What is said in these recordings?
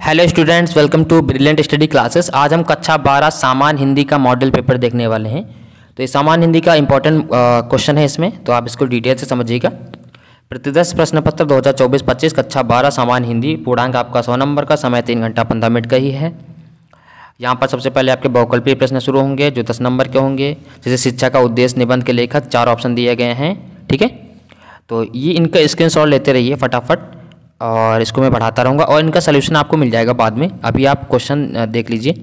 Hello students, welcome to brilliant study classes. आज हम कक्षा 12 सामान्य हिंदी का मॉडल पेपर देखने वाले हैं। तो ये सामान्य हिंदी का इंपॉर्टेंट क्वेश्चन है इसमें, तो आप इसको डिटेल से समझिएगा। प्रतिदर्श प्रश्न पत्र 2024-25 कक्षा 12 सामान्य हिंदी, पूर्णांक आपका 100 नंबर का, समय 3 घंटा 15 मिनट का ही है। यहाँ पर सबसे पहले आपके बहुकल्पीय प्रश्न शुरू होंगे जो 10 नंबर के होंगे, जैसे शिक्षा का उद्देश्य, निबंध के लेखक, 4 ऑप्शन दिए गए हैं। ठीक है, तो ये इनका स्क्रीनशॉट लेते रहिए फटाफट, और इसको मैं बढ़ाता रहूँगा और इनका सलूशन आपको मिल जाएगा बाद में। अभी आप क्वेश्चन देख लीजिए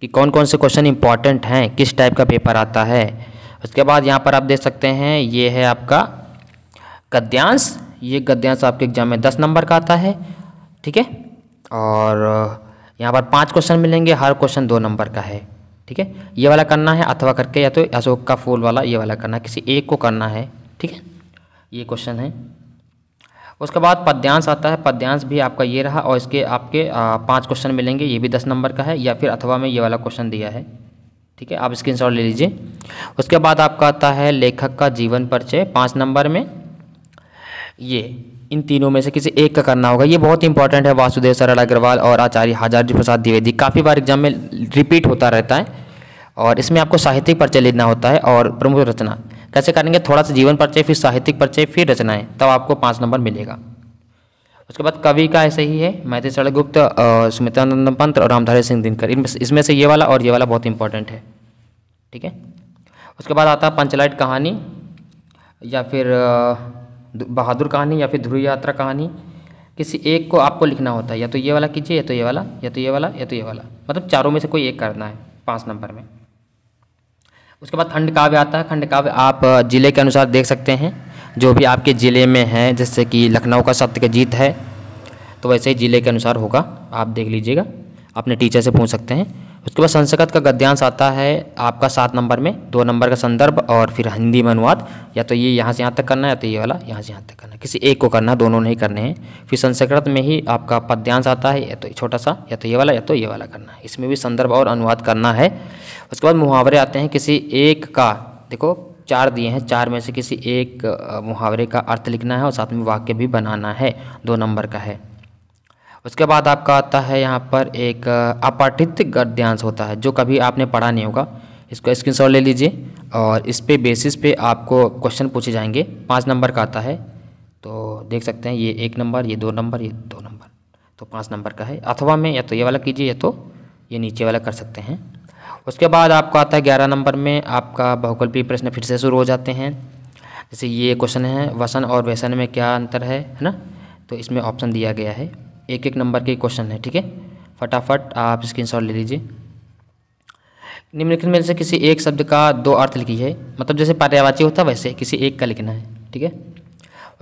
कि कौन कौन से क्वेश्चन इंपॉर्टेंट हैं, किस टाइप का पेपर आता है। उसके बाद यहाँ पर आप देख सकते हैं, ये है आपका गद्यांश। ये गद्यांश आपके एग्जाम में 10 नंबर का आता है। ठीक है, और यहाँ पर 5 क्वेश्चन मिलेंगे, हर क्वेश्चन 2 नंबर का है। ठीक है, ये वाला करना है अथवा करके, या तो अशोक का फूल वाला ये वाला करना है, किसी एक को करना है। ठीक है, ये क्वेश्चन है। उसके बाद पद्यांश आता है, पद्यांश भी आपका ये रहा, और इसके आपके 5 क्वेश्चन मिलेंगे, ये भी 10 नंबर का है, या फिर अथवा में ये वाला क्वेश्चन दिया है। ठीक है, आप स्क्रीनशॉट ले लीजिए। उसके बाद आपका आता है लेखक का जीवन परिचय, 5 नंबर में। ये इन तीनों में से किसी एक का करना होगा, ये बहुत इंपॉर्टेंट है। वासुदेव सरल अग्रवाल और आचार्य हजारी प्रसाद द्विवेदी, काफ़ी बार एग्जाम में रिपीट होता रहता है, और इसमें आपको साहित्यिक परिचय लिखना होता है और प्रमुख रचना। कैसे करेंगे, थोड़ा सा जीवन परिचय, फिर साहित्यिक परिचय, फिर रचनाएं, तब आपको 5 नंबर मिलेगा। उसके बाद कवि का ऐसे ही है, मैथिली शरण गुप्त, सुमित्रानंद पंत और रामधारी सिंह दिनकर। इसमें से ये वाला और ये वाला बहुत इंपॉर्टेंट है। ठीक है, उसके बाद आता है पंचलाइट कहानी, या फिर बहादुर कहानी, या फिर ध्रुव यात्रा कहानी। किसी एक को आपको लिखना होता है, या तो ये वाला कीजिए, या तो ये वाला, या तो ये वाला, या तो ये वाला, मतलब चारों में से कोई एक करना है 5 नंबर में। उसके बाद खंड काव्य आता है। खंड काव्य आप जिले के अनुसार देख सकते हैं, जो भी आपके ज़िले में है, जैसे कि लखनऊ का सत्य का जीत है, तो वैसे ही ज़िले के अनुसार होगा, आप देख लीजिएगा, अपने टीचर से पूछ सकते हैं। उसके बाद संस्कृत का गद्यांश आता है आपका 7 नंबर में, 2 नंबर का संदर्भ और फिर हिंदी में अनुवाद, या तो ये यहाँ से यहाँ तक करना है, या तो ये वाला यहाँ से यहाँ तक करना है, किसी एक को करना, दोनों नहीं करने हैं। फिर संस्कृत में ही आपका पद्यांश आता है, या तो छोटा सा, या तो ये वाला, या तो ये वाला करना है, इसमें भी संदर्भ और अनुवाद करना है। उसके बाद मुहावरे आते हैं, किसी एक का, देखो 4 दिए हैं, 4 में से किसी एक मुहावरे का अर्थ लिखना है और साथ में वाक्य भी बनाना है, 2 नंबर का है। उसके बाद आपका आता है यहाँ पर एक अपठित गद्यांश होता है, जो कभी आपने पढ़ा नहीं होगा, इसको स्क्रीनशॉट ले लीजिए, और इस पे बेसिस पे आपको क्वेश्चन पूछे जाएंगे। 5 नंबर का आता है, तो देख सकते हैं, ये 1 नंबर, ये 2 नंबर, ये 2 नंबर, तो 5 नंबर का है। अथवा में या तो ये वाला कीजिए, या तो ये नीचे वाला कर सकते हैं। उसके बाद आपका आता है 11 नंबर में, आपका बहुकल्पीय प्रश्न फिर से शुरू हो जाते हैं। जैसे ये क्वेश्चन है, वसन और व्यसन में क्या अंतर है ना, तो इसमें ऑप्शन दिया गया है, 1-1 नंबर के क्वेश्चन है। ठीक है, फटाफट आप स्क्रीनशॉट ले लीजिए। निम्नलिखित में से किसी एक शब्द का 2 अर्थ लिखिए, मतलब जैसे पर्यायवाची होता है वैसे किसी एक का लिखना है। ठीक है,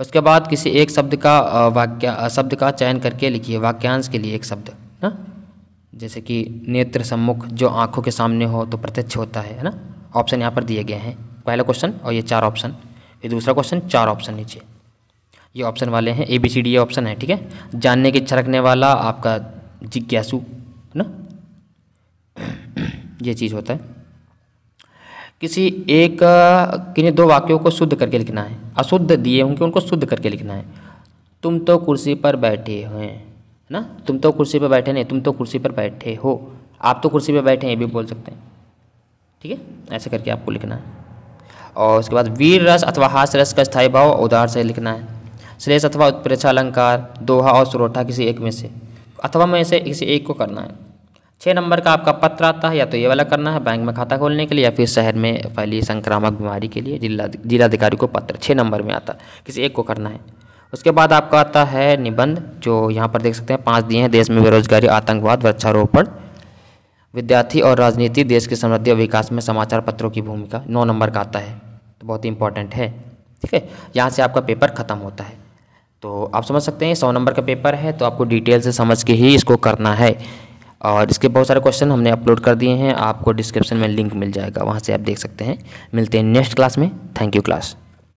उसके बाद किसी एक शब्द का शब्द का चयन करके लिखिए, वाक्यांश के लिए एक शब्द ना, जैसे कि नेत्र सम्मुख, जो आंखों के सामने हो तो प्रत्यक्ष होता है ना। ऑप्शन यहाँ पर दिए गए हैं, पहला क्वेश्चन और ये 4 ऑप्शन, फिर दूसरा क्वेश्चन 4 ऑप्शन नीचे, ये ऑप्शन वाले हैं, ABCD ये ऑप्शन है। ठीक है, जानने की इच्छा रखने वाला आपका जिज्ञासु ना, ये चीज़ होता है। किसी एक किन्हीं 2 वाक्यों को शुद्ध करके लिखना है, अशुद्ध दिए होंगे उनको शुद्ध करके लिखना है। तुम तो कुर्सी पर बैठे हैं ना, तुम तो कुर्सी पर बैठे नहीं, तुम तो कुर्सी पर बैठे हो, आप तो कुर्सी पर बैठे हैं, ये भी बोल सकते हैं। ठीक है, ऐसे करके आपको लिखना है। और उसके बाद वीर रस अथवा हास्य रस का स्थायी भाव उदार से लिखना है। श्रेष्ठ अथवा उत्प्रेक्षा अलंकार, दोहा और सुरोठा किसी एक में से, अथवा में से किसी एक को करना है। 6 नंबर का आपका पत्र आता है, या तो ये वाला करना है बैंक में खाता खोलने के लिए, या फिर शहर में फैली संक्रामक बीमारी के लिए जिलाधिकारी को पत्र, 6 नंबर में आता है, किसी एक को करना है। उसके बाद आपका आता है निबंध, जो यहाँ पर देख सकते हैं 5 दिए हैं, देश में बेरोजगारी, आतंकवाद, वृक्षारोपण, विद्यार्थी और राजनीति, देश की समृद्धि और विकास में समाचार पत्रों की भूमिका, 9 नंबर का आता है, तो बहुत इंपॉर्टेंट है। ठीक है, यहाँ से आपका पेपर ख़त्म होता है। तो आप समझ सकते हैं 100 नंबर का पेपर है, तो आपको डिटेल से समझ के ही इसको करना है। और इसके बहुत सारे क्वेश्चन हमने अपलोड कर दिए हैं, आपको डिस्क्रिप्शन में लिंक मिल जाएगा, वहाँ से आप देख सकते हैं। मिलते हैं नेक्स्ट क्लास में। Thank you class.